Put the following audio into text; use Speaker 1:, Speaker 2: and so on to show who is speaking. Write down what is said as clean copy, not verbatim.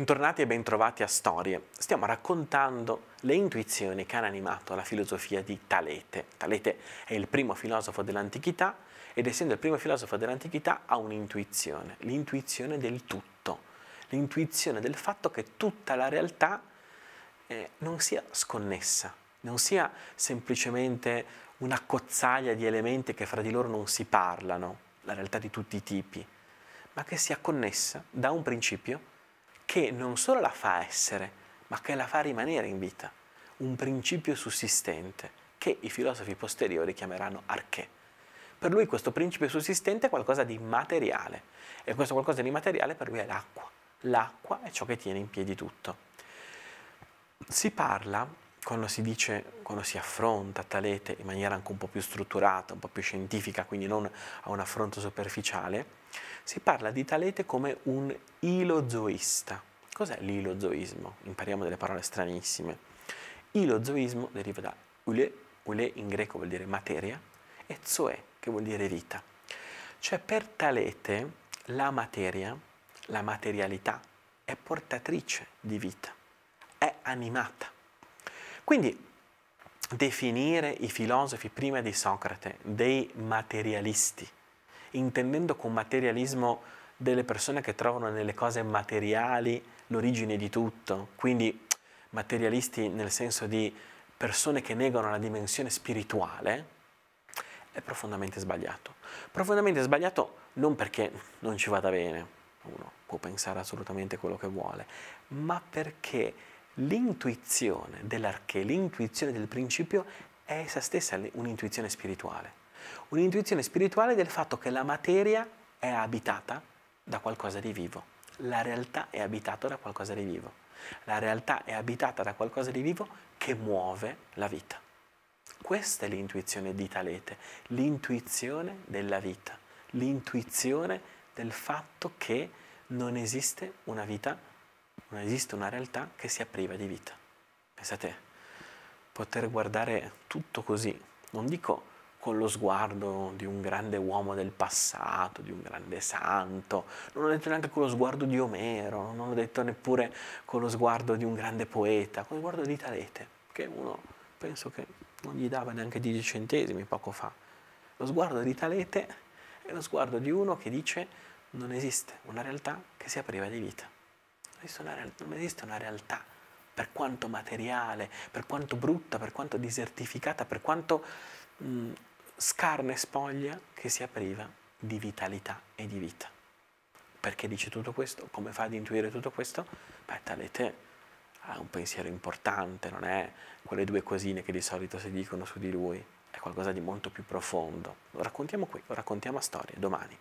Speaker 1: Bentornati e bentrovati a Storie. Stiamo raccontando le intuizioni che hanno animato la filosofia di Talete. Talete è il primo filosofo dell'antichità ed essendo il primo filosofo dell'antichità ha un'intuizione, l'intuizione del tutto, l'intuizione del fatto che tutta la realtà non sia sconnessa, non sia semplicemente una cozzaglia di elementi che fra di loro non si parlano, la realtà di tutti i tipi, ma che sia connessa da un principio che non solo la fa essere, ma che la fa rimanere in vita. Un principio sussistente, che i filosofi posteriori chiameranno arché. Per lui questo principio sussistente è qualcosa di materiale, e questo qualcosa di materiale per lui è l'acqua. L'acqua è ciò che tiene in piedi tutto. Si parla, quando si affronta Talete in maniera anche un po' più strutturata, un po' più scientifica, quindi non a un affronto superficiale, si parla di Talete come un ilozoista. Cos'è l'ilozoismo? Impariamo delle parole stranissime. Ilozoismo deriva da ule in greco vuol dire materia, e zoe, che vuol dire vita. Cioè per Talete la materia, la materialità, è portatrice di vita, è animata. Quindi definire i filosofi prima di Socrate dei materialisti, intendendo con materialismo delle persone che trovano nelle cose materiali l'origine di tutto, quindi materialisti nel senso di persone che negano la dimensione spirituale, è profondamente sbagliato. Profondamente sbagliato non perché non ci vada bene, uno può pensare assolutamente quello che vuole, ma perché l'intuizione dell'arché, l'intuizione del principio è essa stessa un'intuizione spirituale. Un'intuizione spirituale del fatto che la materia è abitata da qualcosa di vivo. La realtà è abitata da qualcosa di vivo. La realtà è abitata da qualcosa di vivo che muove la vita. Questa è l'intuizione di Talete, l'intuizione della vita, l'intuizione del fatto che non esiste una vita, non esiste una realtà che sia priva di vita. Pensate, poter guardare tutto così, non dico con lo sguardo di un grande uomo del passato, di un grande santo, non ho detto neanche con lo sguardo di Omero, non ho detto neppure con lo sguardo di un grande poeta, con lo sguardo di Talete, che uno penso che non gli dava neanche 10 centesimi poco fa. Lo sguardo di Talete è lo sguardo di uno che dice non esiste una realtà che sia priva di vita. Non esiste una realtà, per quanto materiale, per quanto brutta, per quanto disertificata, per quanto scarna e spoglia, che sia priva di vitalità e di vita. Perché dice tutto questo? Come fa ad intuire tutto questo? Beh, Talete ha un pensiero importante, non è quelle due cosine che di solito si dicono su di lui, è qualcosa di molto più profondo. Lo raccontiamo qui, lo raccontiamo a Storie, domani.